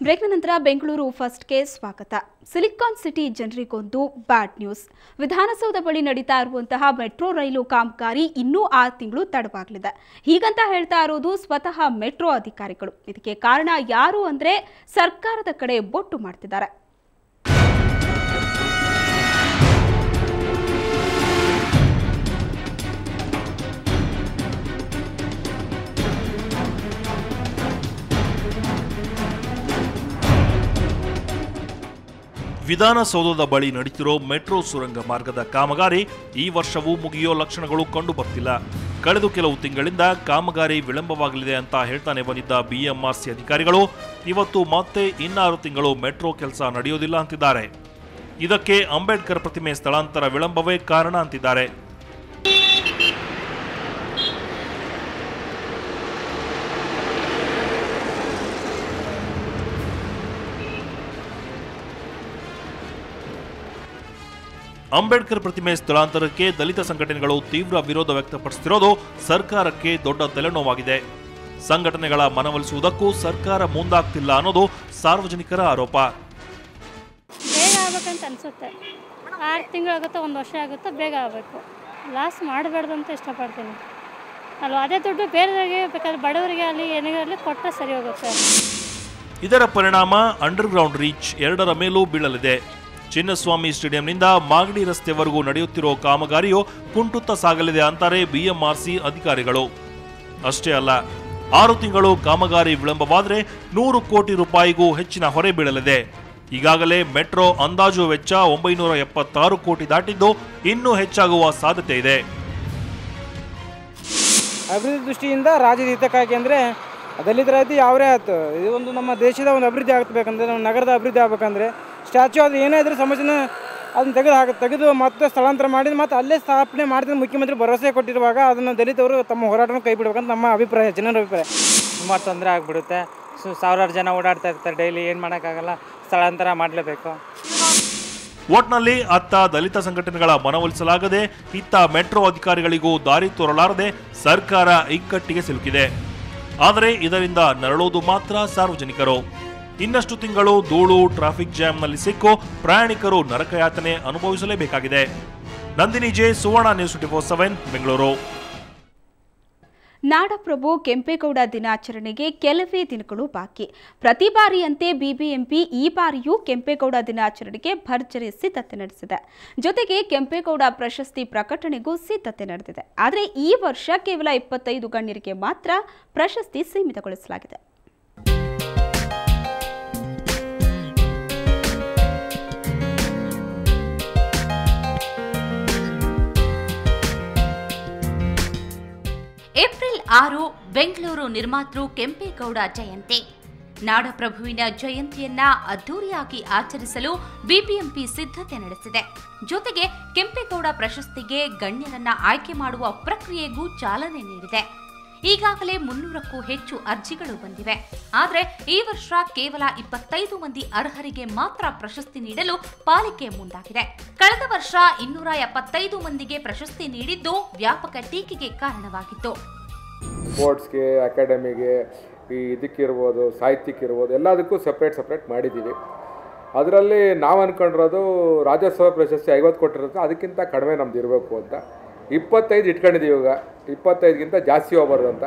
ಬ್ರೇಕ್ನ ನಂತರ ಬೆಂಗಳೂರು ಫಸ್ಟ್ಗೆ ಸ್ವಾಗತ. ಸಿಲಿಕಾನ್ ಸಿಟಿ ಜನರಿಗೊಂದು ಬ್ಯಾಡ್ ನ್ಯೂಸ್. ವಿಧಾನಸೌಧ ಬಳಿ ನಡೀತಾ ಇರುವಂತಹ ಮೆಟ್ರೋ ರೈಲು ಕಾಮಗಾರಿ ಇನ್ನೂ 6 ತಿಂಗಳು ತಡವಾಗಲಿದೆ. ಹೀಗಂತ ಹೇಳ್ತಾ ಇರೋದು ಸ್ವತಃ ಮೆಟ್ರೋ ಅಧಿಕಾರಿಗಳು. ಇದಕ್ಕೆ ಕಾರಣ ಯಾರು ಅಂದ್ರೆ ಸರ್ಕಾರದ ಕಡೆ ಬೊಟ್ಟು ಮಾಡ್ತಿದ್ದಾರೆ. ವಿಧಾನಸೌಧದ ಬಳಿ ನಡೀತಿರೋ ಮೆಟ್ರೋ ಸುರಂಗ ಮಾರ್ಗದ ಕಾಮಗಾರಿ ಈ ವರ್ಷವೂ ಮುಗಿಯೋ ಲಕ್ಷಣಗಳು ಕಂಡು ಬರ್ತಿಲ್ಲ. ಕಳೆದ ಕೆಲವು ತಿಂಗಳಿಂದ ಕಾಮಗಾರಿ ವಿಳಂಬವಾಗಲಿದೆ ಅಂತ ಹೇಳ್ತಾನೆ ಬಂದಿದ್ದ ಬಿಎಂಆರ್ಸಿ ಅಧಿಕಾರಿಗಳು ಇವತ್ತು ಮತ್ತೆ 6 ತಿಂಗಳು ಮೆಟ್ರೋ ಕೆಲಸ ನಡೆಯೋದಿಲ್ಲ ಅಂತಿದ್ದಾರೆ. ಇದಕ್ಕೆ ಅಂಬೇಡ್ಕರ್ ಪ್ರತಿಮೆ ಸ್ಥಳಾಂತರ ವಿಳಂಬವೇ ಕಾರಣ ಅಂತಿದ್ದಾರೆ. ಅಂಬೇಡ್ಕರ್ ಪ್ರತಿಮೆ ಸ್ಥಳಾಂತರಕ್ಕೆ ದಲಿತ ಸಂಘಟನೆಗಳು ತೀವ್ರ ವಿರೋಧ ವ್ಯಕ್ತಪಡಿಸುತ್ತಿರೋದು ಸರ್ಕಾರಕ್ಕೆ ದೊಡ್ಡ ತಲೆನೋವಾಗಿದೆ. ಸಂಘಟನೆಗಳ ಮನವೊಲಿಸುವುದಕ್ಕೂ ಸರ್ಕಾರ ಮುಂದಾಗ್ತಿಲ್ಲ ಅನ್ನೋದು ಸಾರ್ವಜನಿಕರ ಆರೋಪ. ಬೇಗ ಆಗ್ಬೇಕಂತ ಅನ್ಸುತ್ತೆ. 6 ತಿಂಗಳಾಗುತ್ತೆ, 1 ವರ್ಷ ಆಗುತ್ತೆ, ಬೇಗ ಆಗಬೇಕು. ಲಾಸ್ ಮಾಡಬಾರ್ದು ಅಂತ ಇಷ್ಟಪಡ್ತೀನಿ ಅಲ್ವಾ. ಅದೇ ದುಡ್ಡು ಬೇರೆಯವರಿಗೆ ಬೇಕಾದ್ರೆ ಬಡವರಿಗೆ ಅಲ್ಲಿ ಏನಿಗಲ್ಲಿ ಕೊಟ್ಟರೆ ಸರಿ ಹೋಗುತ್ತೆ. ಇದರ ಪರಿಣಾಮ ಅಂಡರ್ಗ್ರೌಂಡ್ ರೀಚ್ 2ರ ಮೇಲೂ ಬೀಳಲಿದೆ. ಚಿನ್ನಸ್ವಾಮಿ ಸ್ಟೇಡಿಯಂನಿಂದ ಮಾಗಡಿ ರಸ್ತೆವರೆಗೂ ನಡೆಯುತ್ತಿರೋ ಕಾಮಗಾರಿಯು ಕುಂಟುತ್ತಾ ಸಾಗಲಿದೆ ಅಂತಾರೆ ಬಿಎಂಆರ್ಸಿ ಅಧಿಕಾರಿಗಳು. ಅಷ್ಟೇ ಅಲ್ಲ, 6 ತಿಂಗಳು ಕಾಮಗಾರಿ ವಿಳಂಬವಾದರೆ 100 ಕೋಟಿ ರೂಪಾಯಿಗೂ ಹೆಚ್ಚಿನ ಹೊರೆ ಬೀಳಲಿದೆ. ಈಗಾಗಲೇ ಮೆಟ್ರೋ ಅಂದಾಜು ವೆಚ್ಚ 976 ಕೋಟಿ ದಾಟಿದ್ದು ಇನ್ನೂ ಹೆಚ್ಚಾಗುವ ಸಾಧ್ಯತೆ ಇದೆ. ಅಭಿವೃದ್ಧಿ ದೃಷ್ಟಿಯಿಂದ ರಾಜ್ಯದ ಹಿತಕ್ಕಾಗಿ ಅಂದರೆ ದಲಿತರ ರೀತಿ ಯಾವರೇ ಆಯ್ತು, ಇದು ಒಂದು ನಮ್ಮ ದೇಶದ ಒಂದು ಅಭಿವೃದ್ಧಿ ಆಗಬೇಕಂದ್ರೆ, ನಮ್ಮ ನಗರದ ಅಭಿವೃದ್ಧಿ ಆಗಬೇಕಂದ್ರೆ ಸ್ಟ್ಯಾಚ್ಯೂ ಅದು ಏನೇ ಇದ್ರೂ ಸಮಸ್ಯೆನ ಅದನ್ನು ತೆಗೆದು ಮತ್ತೆ ಸ್ಥಳಾಂತರ ಮಾಡಿದ ಮತ್ತು ಅಲ್ಲೇ ಸ್ಥಾಪನೆ ಮಾಡಿದ ಮುಖ್ಯಮಂತ್ರಿ ಭರವಸೆ ಕೊಟ್ಟಿರುವಾಗ ಅದನ್ನು ದಲಿತವರು ತಮ್ಮ ಹೋರಾಟವನ್ನು ಕೈ ಬಿಡಬೇಕಂತ ನಮ್ಮ ಅಭಿಪ್ರಾಯ, ಜನರ ಅಭಿಪ್ರಾಯ. ತುಂಬ ತೊಂದರೆ ಆಗಿಬಿಡುತ್ತೆ. ಸಾವಿರಾರು ಜನ ಓಡಾಡ್ತಾ ಇರ್ತಾರೆ ಡೈಲಿ, ಏನು ಮಾಡೋಕ್ಕಾಗಲ್ಲ, ಸ್ಥಳಾಂತರ ಮಾಡಲೇಬೇಕು. ಒಟ್ನಲ್ಲಿ ಅತ್ತ ದಲಿತ ಸಂಘಟನೆಗಳ ಮನವೊಲಿಸಲಾಗದೆ, ಇತ್ತ ಮೆಟ್ರೋ ಅಧಿಕಾರಿಗಳಿಗೂ ದಾರಿ ತೋರಲಾರದೆ ಸರ್ಕಾರ ಇಕ್ಕಟ್ಟಿಗೆ ಸಿಲುಕಿದೆ. ಆದರೆ ಇದರಿಂದ ನರಳೋದು ಮಾತ್ರ ಸಾರ್ವಜನಿಕರು. ಇನ್ನಷ್ಟು ತಿಂಗಳು ಧೂಳು ಟ್ರಾಫಿಕ್ ಜಾಮ್ನಲ್ಲಿ ಸಿಕ್ಕು ಪ್ರಯಾಣಿಕರು ನರಕಯಾತನೆ ಅನುಭವಿಸಲೇಬೇಕಾಗಿದೆ. ನಂದಿನಿ ಜೆ, ಸುವರ್ಣ ನ್ಯೂಸ್ 24/7 ಬೆಂಗಳೂರು. ನಾಡಪ್ರಭು ಕೆಂಪೇಗೌಡ ದಿನಾಚರಣೆಗೆ ಕೆಲವೇ ದಿನಗಳು ಬಾಕಿ. ಪ್ರತಿ ಬಾರಿಯಂತೆ ಬಿಬಿಎಂಪಿ ಈ ಬಾರಿಯೂ ಕೆಂಪೇಗೌಡ ದಿನಾಚರಣೆಗೆ ಭರ್ಜರಿ ಸಿದ್ಧತೆ ನಡೆಸಿದೆ. ಜೊತೆಗೆ ಕೆಂಪೇಗೌಡ ಪ್ರಶಸ್ತಿ ಪ್ರಕಟಣೆಗೂ ಸಿದ್ಧತೆ ನಡೆದಿದೆ. ಆದರೆ ಈ ವರ್ಷ ಕೇವಲ 25 ಗಣ್ಯರಿಗೆ ಮಾತ್ರ ಪ್ರಶಸ್ತಿ ಸೀಮಿತಗೊಳಿಸಲಾಗಿದೆ. ಏಪ್ರಿಲ್ 6 ಬೆಂಗಳೂರು ನಿರ್ಮಾತೃ ಕೆಂಪೇಗೌಡ ಜಯಂತಿ. ನಾಡಪ್ರಭುವಿನ ಜಯಂತಿಯನ್ನ ಅದ್ದೂರಿಯಾಗಿ ಆಚರಿಸಲು ಬಿಬಿಎಂಪಿ ಸಿದ್ಧತೆ ನಡೆಸಿದೆ. ಜೊತೆಗೆ ಕೆಂಪೇಗೌಡ ಪ್ರಶಸ್ತಿಗೆ ಗಣ್ಯರನ್ನ ಆಯ್ಕೆ ಮಾಡುವ ಪ್ರಕ್ರಿಯೆಗೂ ಚಾಲನೆ ನೀಡಿದೆ. ಈಗಾಗಲೇ 300ಕ್ಕೂ ಹೆಚ್ಚು ಅರ್ಜಿಗಳು ಬಂದಿವೆ. ಆದರೆ ಈ ವರ್ಷ ಕೇವಲ 25 ಮಂದಿ ಅರ್ಹರಿಗೆ ಮಾತ್ರ ಪ್ರಶಸ್ತಿ ನೀಡಲು ಪಾಲಿಕೆ ಮುಂದಾಗಿದೆ. ಕಳೆದ ವರ್ಷ 275 ಮಂದಿಗೆ ಪ್ರಶಸ್ತಿ ನೀಡಿದ್ದು ವ್ಯಾಪಕ ಟೀಕೆಗೆ ಕಾರಣವಾಗಿತ್ತು. ಸ್ಪೋರ್ಟ್ಸ್ಗೆ, ಅಕಾಡೆಮಿಗೆ, ಈ ಇದಕ್ಕಿರ್ಬೋದು, ಸಾಹಿತ್ಯಕ್ಕಿರ್ಬೋದು, ಎಲ್ಲದಕ್ಕೂ ಸಪ್ರೇಟ್ ಮಾಡಿದ್ದೀವಿ. ಅದರಲ್ಲಿ ನಾವು ಅಂದ್ಕೊಂಡಿರೋದು ರಾಜ್ಯೋತ್ಸವ ಪ್ರಶಸ್ತಿ 50 ಕೊಟ್ಟಿರುತ್ತೆ, ಅದಕ್ಕಿಂತ ಕಡಿಮೆ ನಮ್ದು ಇರಬೇಕು ಅಂತ 25 ಇಟ್ಕೊಂಡಿದ್ದೀವಿ. ಇವಾಗ 25ಗಿಂತ ಜಾಸ್ತಿ ಹೋಗ್ಬಾರ್ದು ಅಂತ.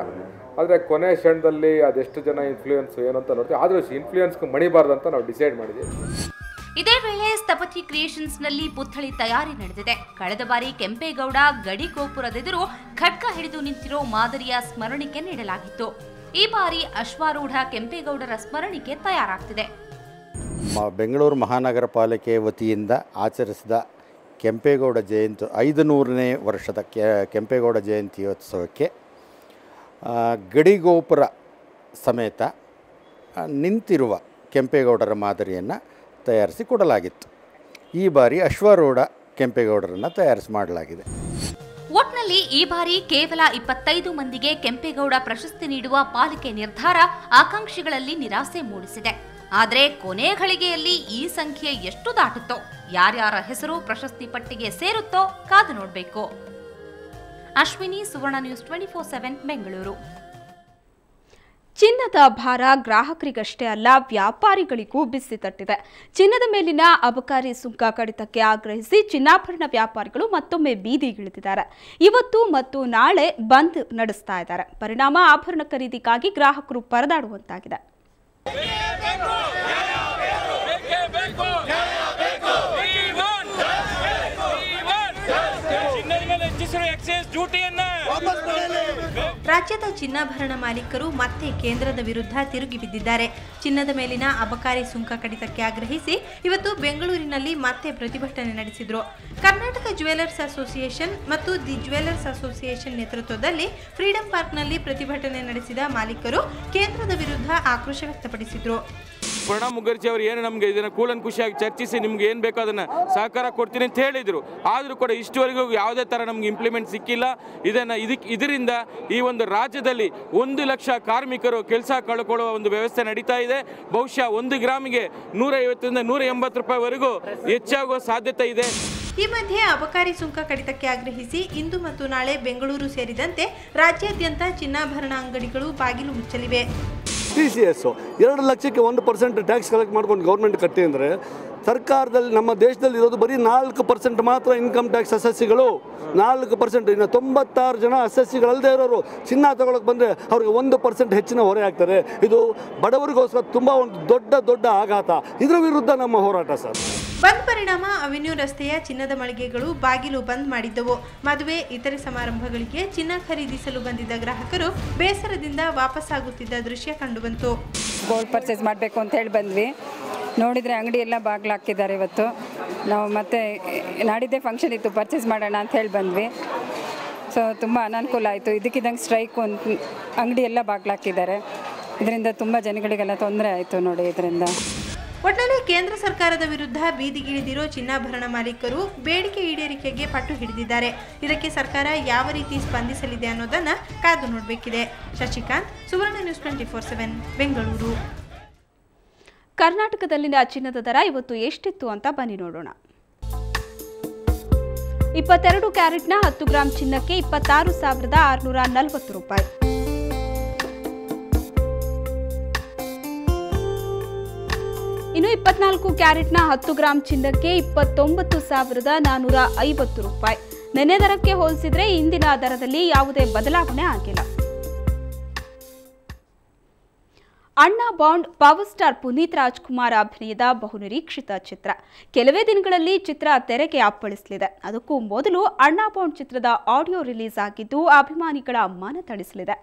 ಆದರೆ ಕೊನೆ ಕ್ಷಣದಲ್ಲಿ ಅದೆಷ್ಟು ಜನ ಇನ್ಫ್ಲೂಯೆನ್ಸ್ ಏನು ಅಂತ ನೋಡ್ತೀವಿ. ಆದರೂ ಇನ್ಫ್ಲೂಯೆನ್ಸ್ಗೆ ಮಣಿಬಾರ್ದು ಅಂತ ನಾವು ಡಿಸೈಡ್ ಮಾಡಿದ್ದೀವಿ. ಇದೇ ವೇಳೆ ಸ್ಥಪತಿ ಕ್ರಿಯೇಷನ್ಸ್ನಲ್ಲಿ ಪುತ್ಥಳಿ ತಯಾರಿ ನಡೆದಿದೆ. ಕಳೆದ ಬಾರಿ ಕೆಂಪೇಗೌಡ ಗಡಿ ಗೋಪುರದೆದುರು ಖಡ್ಗ ಹಿಡಿದು ನಿಂತಿರೋ ಮಾದರಿಯ ಸ್ಮರಣಿಕೆ ನೀಡಲಾಗಿತ್ತು. ಈ ಬಾರಿ ಅಶ್ವಾರೂಢ ಕೆಂಪೇಗೌಡರ ಸ್ಮರಣಿಕೆ ತಯಾರಾಗ್ತಿದೆ. ಬೆಂಗಳೂರು ಮಹಾನಗರ ಪಾಲಿಕೆ ವತಿಯಿಂದ ಆಚರಿಸಿದ ಕೆಂಪೇಗೌಡ ಜಯಂತಿ 500ನೇ ವರ್ಷದ ಕೆಂಪೇಗೌಡ ಜಯಂತ್ಯೋತ್ಸವಕ್ಕೆ ಗಡಿಗೋಪುರ ಸಮೇತ ನಿಂತಿರುವ ಕೆಂಪೇಗೌಡರ ಮಾದರಿಯನ್ನು ತಯಾರಿಸಿ ಕೊಡಲಾಗಿತ್ತು. ಈ ಬಾರಿ ಅಶ್ವಾರೂಢ ಕೆಂಪೇಗೌಡರನ್ನು ತಯಾರಿಸಿ ಮಾಡಲಾಗಿದೆ. ಒಟ್ನಲ್ಲಿ ಈ ಬಾರಿ ಕೇವಲ 25 ಮಂದಿಗೆ ಕೆಂಪೇಗೌಡ ಪ್ರಶಸ್ತಿ ನೀಡುವ ಪಾಲಿಕೆ ನಿರ್ಧಾರ ಆಕಾಂಕ್ಷಿಗಳಲ್ಲಿ ನಿರಾಸೆ ಮೂಡಿಸಿದೆ. ಆದರೆ ಕೊನೆ ಘಳಿಗೆಯಲ್ಲಿ ಈ ಸಂಖ್ಯೆ ಎಷ್ಟು ದಾಟುತ್ತೋ, ಯಾರ್ಯಾರ ಹೆಸರು ಪ್ರಶಸ್ತಿ ಪಟ್ಟಿಗೆ ಸೇರುತ್ತೋ ಕಾದು ನೋಡಬೇಕು. ಅಶ್ವಿನಿ, ಸುವರ್ಣ ನ್ಯೂಸ್ 24/7 ಬೆಂಗಳೂರು. ಚಿನ್ನದ ಭಾರ ಗ್ರಾಹಕರಿಗಷ್ಟೇ ಅಲ್ಲ ವ್ಯಾಪಾರಿಗಳಿಗೂ ಬಿಸಿ ತಟ್ಟಿದೆ. ಚಿನ್ನದ ಮೇಲಿನ ಅಬಕಾರಿ ಸುಂಕ ಕಡಿತಕ್ಕೆ ಆಗ್ರಹಿಸಿ ಚಿನ್ನಾಭರಣ ವ್ಯಾಪಾರಿಗಳು ಮತ್ತೊಮ್ಮೆ ಬೀದಿಗಿಳಿದಿದ್ದಾರೆ. ಇವತ್ತು ಮತ್ತು ನಾಳೆ ಬಂದ್ ನಡೆಸ್ತಾ ಇದ್ದಾರೆ. ಪರಿಣಾಮ ಆಭರಣ ಖರೀದಿಗಾಗಿ ಗ್ರಾಹಕರು ಪರದಾಡುವಂತಾಗಿದೆ. ರಾಜ್ಯದ ಚಿನ್ನಾಭರಣ ಮಾಲೀಕರು ಮತ್ತೆ ಕೇಂದ್ರದ ವಿರುದ್ಧ ತಿರುಗಿ ಬಿದ್ದಿದ್ದಾರೆ. ಚಿನ್ನದ ಮೇಲಿನ ಅಬಕಾರಿ ಸುಂಕ ಕಡಿತಕ್ಕೆ ಆಗ್ರಹಿಸಿ ಇವತ್ತು ಬೆಂಗಳೂರಿನಲ್ಲಿ ಮತ್ತೆ ಪ್ರತಿಭಟನೆ ನಡೆಸಿದರು. ಕರ್ನಾಟಕ ಜ್ಯುವೆಲರ್ಸ್ ಅಸೋಸಿಯೇಷನ್ ಮತ್ತು ದಿ ಜ್ಯುವೆಲರ್ಸ್ ಅಸೋಸಿಯೇಷನ್ ನೇತೃತ್ವದಲ್ಲಿ ಫ್ರೀಡಂ ಪಾರ್ಕ್ನಲ್ಲಿ ಪ್ರತಿಭಟನೆ ನಡೆಸಿದ ಮಾಲೀಕರು ಕೇಂದ್ರದ ವಿರುದ್ಧ ಆಕ್ರೋಶ ವ್ಯಕ್ತಪಡಿಸಿದರು. ಪ್ರಣಬ್ ಮುಖರ್ಜಿ ಅವರು ಏನು ನಮಗೆ ಇದನ್ನು ಕೂಲಂಕುಷಿಯಾಗಿ ಚರ್ಚಿಸಿ ನಿಮ್ಗೆ ಏನು ಬೇಕೋ ಅದನ್ನು ಸಹಕಾರ ಕೊಡ್ತೀನಿ ಅಂತ ಹೇಳಿದರು. ಆದರೂ ಕೂಡ ಇಷ್ಟುವರೆಗೂ ಯಾವುದೇ ಥರ ನಮ್ಗೆ ಇಂಪ್ಲಿಮೆಂಟ್ ಸಿಕ್ಕಿಲ್ಲ. ಇದರಿಂದ ಈ ಒಂದು ರಾಜ್ಯದಲ್ಲಿ 1 ಲಕ್ಷ ಕಾರ್ಮಿಕರು ಕೆಲಸ ಕಳ್ಕೊಳ್ಳುವ ಒಂದು ವ್ಯವಸ್ಥೆ ನಡೀತಾ ಇದೆ. ಬಹುಶಃ 1 ಗ್ರಾಮಿಗೆ 150ರಿಂದ 180 ರೂಪಾಯಿವರೆಗೂ ಹೆಚ್ಚಾಗುವ ಸಾಧ್ಯತೆ ಇದೆ. ಈ ಮಧ್ಯೆ ಅಬಕಾರಿ ಸುಂಕ ಕಡಿತಕ್ಕೆ ಆಗ್ರಹಿಸಿ ಇಂದು ಮತ್ತು ನಾಳೆ ಬೆಂಗಳೂರು ಸೇರಿದಂತೆ ರಾಜ್ಯಾದ್ಯಂತ ಚಿನ್ನಾಭರಣ ಅಂಗಡಿಗಳು ಬಾಗಿಲು ಮುಚ್ಚಲಿವೆ. TCS 2 ಲಕ್ಷಕ್ಕೆ 1% ಟ್ಯಾಕ್ಸ್ ಕಲೆಕ್ಟ್ ಮಾಡ್ಕೊಂಡು ಗೌರ್ಮೆಂಟ್ ಕಟ್ಟಿ ಅಂದರೆ ಸರ್ಕಾರದಲ್ಲಿ ನಮ್ಮ ದೇಶದಲ್ಲಿ ಇರೋದು ಬರೀ 4% ಮಾತ್ರ ಇನ್ಕಮ್ ಟ್ಯಾಕ್ಸ್ ಅಸೆಸ್ಸಿಗಳು. 4%. ಇನ್ನು 96 ಜನ ಅಸೆಸ್ಸಿಗಳಲ್ಲದೆ ಇರೋರು ಚಿನ್ನ ತಗೊಳಕ್ಕೆ ಬಂದರೆ ಅವ್ರಿಗೆ 1% ಹೆಚ್ಚಿನ ಹೊರೆ ಆಗ್ತಾರೆ. ಇದು ಬಡವರಿಗೋಸ್ಕರ ತುಂಬ ಒಂದು ದೊಡ್ಡ ಆಘಾತ. ಇದರ ವಿರುದ್ಧ ನಮ್ಮ ಹೋರಾಟ ಸರ್. ಬಂದ್ ಪರಿಣಾಮ ಅವೆನ್ಯೂ ರಸ್ತೆಯ ಚಿನ್ನದ ಮಳಿಗೆಗಳು ಬಾಗಿಲು ಬಂದ್ ಮಾಡಿದ್ದವು. ಮದುವೆ ಇತರೆ ಸಮಾರಂಭಗಳಿಗೆ ಚಿನ್ನ ಖರೀದಿಸಲು ಬಂದಿದ್ದ ಗ್ರಾಹಕರು ಬೇಸರದಿಂದ ವಾಪಸ್ಸಾಗುತ್ತಿದ್ದ ದೃಶ್ಯ ಕಂಡುಬಂತು. ಗೋಲ್ಡ್ ಪರ್ಚೇಸ್ ಮಾಡಬೇಕು ಅಂತ ಹೇಳಿ ಬಂದ್ವಿ. ನೋಡಿದರೆ ಅಂಗಡಿ ಎಲ್ಲ ಬಾಗಿಲಾಕಿದ್ದಾರೆ. ಇವತ್ತು ನಾವು ಮತ್ತೆ ನಾಡಿದ್ದೇ ಫಂಕ್ಷನ್ ಇತ್ತು, ಪರ್ಚೇಸ್ ಮಾಡೋಣ ಅಂತ ಹೇಳಿ ಬಂದ್ವಿ. ಸೊ ತುಂಬ ಅನಾನುಕೂಲ ಆಯಿತು. ಇದಕ್ಕಿದ್ದಂಗೆ ಸ್ಟ್ರೈಕ್ ಅಂಗಡಿ ಎಲ್ಲ ಬಾಗಿಲಾಕಿದ್ದಾರೆ. ಇದರಿಂದ ತುಂಬ ಜನಗಳಿಗೆಲ್ಲ ತೊಂದರೆ ಆಯಿತು ನೋಡಿ. ಇದರಿಂದ ಒಟ್ಟಿನಲ್ಲಿ ಕೇಂದ್ರ ಸರ್ಕಾರದ ವಿರುದ್ಧ ಬೀದಿಗಿಳಿದಿರೋ ಚಿನ್ನಾಭರಣ ಮಾಲೀಕರು ಬೇಡಿಕೆ ಈಡೇರಿಕೆಗೆ ಪಟ್ಟು ಹಿಡಿದಿದ್ದಾರೆ. ಇದಕ್ಕೆ ಸರ್ಕಾರ ಯಾವ ರೀತಿ ಸ್ಪಂದಿಸಲಿದೆ ಅನ್ನೋದನ್ನ ಕಾದು ನೋಡಬೇಕಿದೆ. ಶಶಿಕಾಂತ್, ಸುವರ್ಣ ನ್ಯೂಸ್ 24/7 ಬೆಂಗಳೂರು. ಕರ್ನಾಟಕದಲ್ಲಿನ ಚಿನ್ನದ ದರ ಇವತ್ತು ಎಷ್ಟಿತ್ತು ಅಂತ ಬನ್ನಿ ನೋಡೋಣ. 22 ಕ್ಯಾರೆಟ್ನ 10 ಗ್ರಾಂ ಚಿನ್ನಕ್ಕೆ 26,640 ರೂಪಾಯಿ. ಇನ್ನು 24 ಕ್ಯಾರೆಟ್ನ 10 ಗ್ರಾಂ ಚಿನ್ನಕ್ಕೆ 29,450 ರೂಪಾಯಿ. ನೆನ್ನೆ ದರಕ್ಕೆ ಹೋಲಿಸಿದ್ರೆ ಇಂದಿನ ದರದಲ್ಲಿ ಯಾವುದೇ ಬದಲಾವಣೆ ಆಗಿಲ್ಲ. ಅಣ್ಣಾ bond power star Puneeth Rajkumar ಅಭಿನಯದ ಬಹುನಿರೀಕ್ಷಿತ ಚಿತ್ರ. ಕೆಲವೇ ದಿನಗಳಲ್ಲಿ ಚಿತ್ರ ತೆರೆಗೆ ಅಪ್ಪಳಿಸಲಿದೆ. ಅದಕ್ಕೂ ಮೊದಲು ಅಣ್ಣಾ ಬಾಂಡ್ ಚಿತ್ರದ ಆಡಿಯೋ ರಿಲೀಸ್ ಆಗಿದ್ದು ಅಭಿಮಾನಿಗಳ ಮನ ತಣಿಸಲಿದೆ.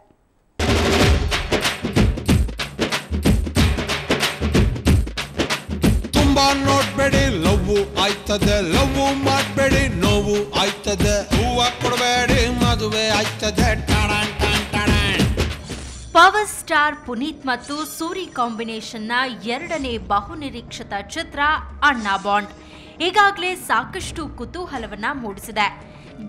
ನೋಡ್ಬೇಡಿ ಲವ್ ಆಯ್ತದೆ, ಲವ್ ಮಾಡಬೇಡಿ ನೋವು ಆಯ್ತದೆ, ಹೂವ ಕೊಡಬೇಡಿ ಮದುವೆ ಆಯ್ತದೆ. ಪವರ್ ಸ್ಟಾರ್ ಪುನೀತ್ ಮತ್ತು ಸೂರಿ ಕಾಂಬಿನೇಷನ್ನ 2ನೇ ಬಹುನಿರೀಕ್ಷಿತ ಚಿತ್ರ ಅಣ್ಣಾ ಬಾಂಡ್ ಈಗಾಗಲೇ ಸಾಕಷ್ಟು ಕುತೂಹಲವನ್ನ ಮೂಡಿಸಿದೆ.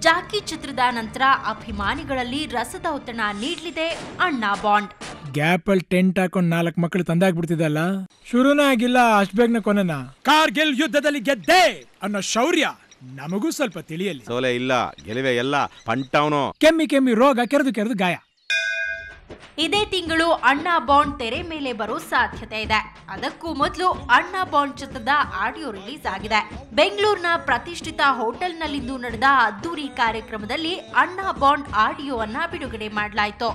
ಜಾಕಿ ಚಿತ್ರದ ನಂತರ ಅಭಿಮಾನಿಗಳಲ್ಲಿ ರಸದೌತಣ ನೀಡಲಿದೆ ಅಣ್ಣಾ ಬಾಂಡ್. ಗ್ಯಾಪಲ್ ಟೆಂಟ್ ಹಾಕೊಂಡು 4 ಮಕ್ಕಳು ತಂದಾಗ್ಬಿಡ್ತಿದ್ದಲ್ಲ, ಶುರುನೇ ಆಗಿಲ್ಲ ಅಷ್ಟು ಬೇಗನೆ ಕೊನೆನ. ಕಾರ್ಗಿಲ್ ಯುದ್ಧದಲ್ಲಿ ಗೆದ್ದೆ ಅನ್ನೋ ಶೌರ್ಯ ನಮಗೂ ಸ್ವಲ್ಪ ತಿಳಿಯಲಿ. ಸೋಲೆ ಇಲ್ಲ, ಗೆಲುವೆ ಎಲ್ಲ ಪಂಟವನು. ಕೆಮ್ಮಿ ರೋಗ ಕೆರೆದು ಗಾಯ. ಇದೇ ತಿಂಗಳು ಅಣ್ಣಾ ಬಾಂಡ್ ತೆರೆ ಮೇಲೆ ಬರೋ ಸಾಧ್ಯತೆ ಇದೆ. ಅದಕ್ಕೂ ಮೊದಲು ಅಣ್ಣಾ ಬಾಂಡ್ ಚಿತ್ರದ ಆಡಿಯೋ ರಿಲೀಸ್ ಆಗಿದೆ. ಬೆಂಗಳೂರಿನ ಪ್ರತಿಷ್ಠಿತ ಹೋಟೆಲ್ನಲ್ಲಿಂದು ನಡೆದ ಅದ್ದೂರಿ ಕಾರ್ಯಕ್ರಮದಲ್ಲಿ ಅಣ್ಣಾ ಬಾಂಡ್ ಆಡಿಯೋವನ್ನ ಬಿಡುಗಡೆ ಮಾಡಲಾಯಿತು.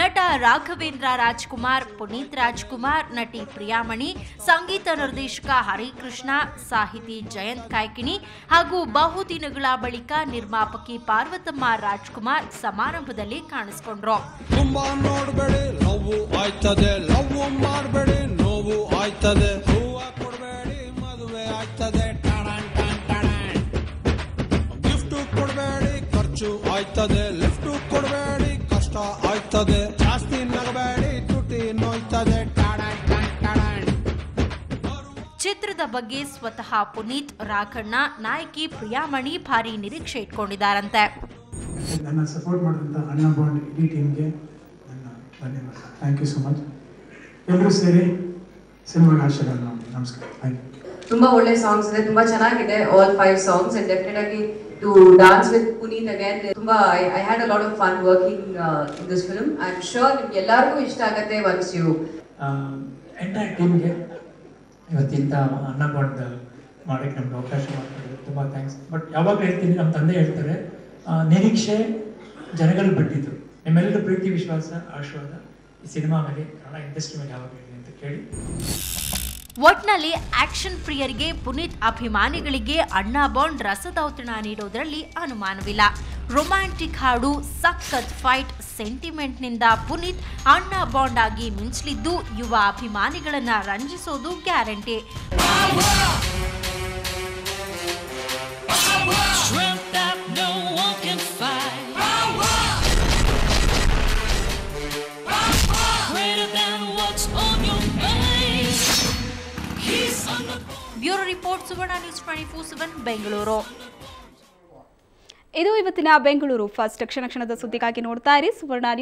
ನಟ ರಾಘವೇಂದ್ರ ರಾಜ್ಕುಮಾರ್, ಪುನೀತ್ ರಾಜ್ಕುಮಾರ್, ನಟಿ ಪ್ರಿಯಾಮಣಿ, ಸಂಗೀತ ನಿರ್ದೇಶಕ ಹರಿಕೃಷ್ಣ, ಸಾಹಿತಿ ಜಯಂತ್ ಕಾಯ್ಕಿಣಿ ಹಾಗೂ ಬಹುದಿನಗಳ ಬಳಿಕ ನಿರ್ಮಾಪಕಿ ಪಾರ್ವತಮ್ಮ ರಾಜ್ಕುಮಾರ್ ಸಮಾರಂಭದಲ್ಲಿ ಕಾಣಿಸಿಕೊಂಡ್ರು. ಲವ್ ಆಯ್ತದೆ, ಲವ್ ಮಾಡಬೇಡಿ ನೋವು ಆಯ್ತದೆ, ಹೂವ ಕೊಡಬೇಡಿ ಮದುವೆ ಆಯ್ತದೆ, ಗಿಫ್ಟ್ ಕೊಡಬೇಡಿ ಖರ್ಚು ಆಯ್ತದೆ, ಲಿಫ್ಟ್ ಕೊಡಬೇಡಿ ಕಷ್ಟ ಆಯ್ತದೆ, ಜಾಸ್ತಿ ನಗಬೇಡಿ ತುಟಿ ನೋಯ್ತದೆ. ಚಿತ್ರದ ಬಗ್ಗೆ ಸ್ವತಃ ಪುನೀತ್, ರಾಘಣ್ಣ, ನಾಯಕಿ ಪ್ರಿಯಾಮಣಿ ಭಾರಿ ನಿರೀಕ್ಷೆ ಇಟ್ಕೊಂಡಿದ್ದಾರಂತೆ. ನನ್ನ ಸಪೋರ್ಟ್ ಮಾಡಿದಂಥ ಅಣ್ಣಾ ಬಾಂಡ್ ಇಡೀ ಟೀಮ್ಗೆ ನನ್ನ ಧನ್ಯವಾದ. Thank you so much. ಎಲ್ಲರೂ ಸೇರಿ ಸಿನಿಮಾಗೆ ಆಶೀರ್ವಾದ ಮಾಡಿ. ನಮಸ್ಕಾರ. Thank you. ತುಂಬ ಒಳ್ಳೆ ಸಾಂಗ್ಸ್ ಇದೆ, ತುಂಬ ಚೆನ್ನಾಗಿದೆ ಆಲ್ 5 ಸಾಂಗ್ಸ್. ಆ್ಯಂಡ್ ಡೆಫಿನೆಟ್ ಆಗಿ to dance with Puneet again. Tumba, I had a lot of fun working in this film. I'm sure nimge ellargu ishta agate once you entire ಟೀಮ್ಗೆ ಇವತ್ತಿಂದ ಅನ್ನ bond ಮಾಡೋಕ್ಕೆ ನಮ್ಗೆ ಅವಕಾಶ ಮಾಡಿಕೊಡಿದ್ರು ತುಂಬ ಥ್ಯಾಂಕ್ಸ್. ಬಟ್ ಯಾವಾಗಲೂ ಹೇಳ್ತೀನಿ, ನಮ್ಮ ತಂದೆ ಹೇಳ್ತಾರೆ, ನಿರೀಕ್ಷೆ ಜನಗಳು ಬಿಟ್ಟಿದ್ದು, ನಿಮ್ಮೆಲ್ಲರ ಪ್ರೀತಿ ವಿಶ್ವಾಸ ಆಶೀರ್ವಾದ ಈ ಸಿನಿಮಾ ಮೇಲೆ ಕನ್ನಡ ಇಂಡಸ್ಟ್ರಿ ಮೇಲೆ ಯಾವಾಗ ಹೇಳಿ ಅಂತ ಕೇಳಿ. ಒಟ್ನಲ್ಲಿ ಆಕ್ಷನ್ ಪ್ರಿಯರಿಗೆ ಪುನೀತ್ ಅಭಿಮಾನಿಗಳಿಗೆ ಅಣ್ಣ ಬಾಂಡ್ ರಸದೌತಣ ನೀಡೋದ್ರಲ್ಲಿ ಅನುಮಾನವಿಲ್ಲ. ರೊಮ್ಯಾಂಟಿಕ್ ಹಾಡು, ಸಖತ್ ಫೈಟ್, ಸೆಂಟಿಮೆಂಟ್ನಿಂದ ಪುನೀತ್ ಅಣ್ಣ ಬಾಂಡ್ ಆಗಿ ಮಿಂಚಲಿದ್ದು ಯುವ ಅಭಿಮಾನಿಗಳನ್ನ ರಂಜಿಸೋದು ಗ್ಯಾರಂಟಿ. ಬ್ಯೂರೋ ರಿಪೋರ್ಟ್, ಸುವರ್ಣ ನ್ಯೂಸ್ 24/7 ಬೆಂಗಳೂರು. ಇದು ಇವತ್ತಿನ ಬೆಂಗಳೂರು ಫಸ್ಟ್. ಕ್ಷಣ ಕ್ಷಣದ ಸುದ್ದಿಗಾಗಿ ನೋಡ್ತಾ ಇರಿ ಸುವರ್ಣ ನ್ಯೂಸ್.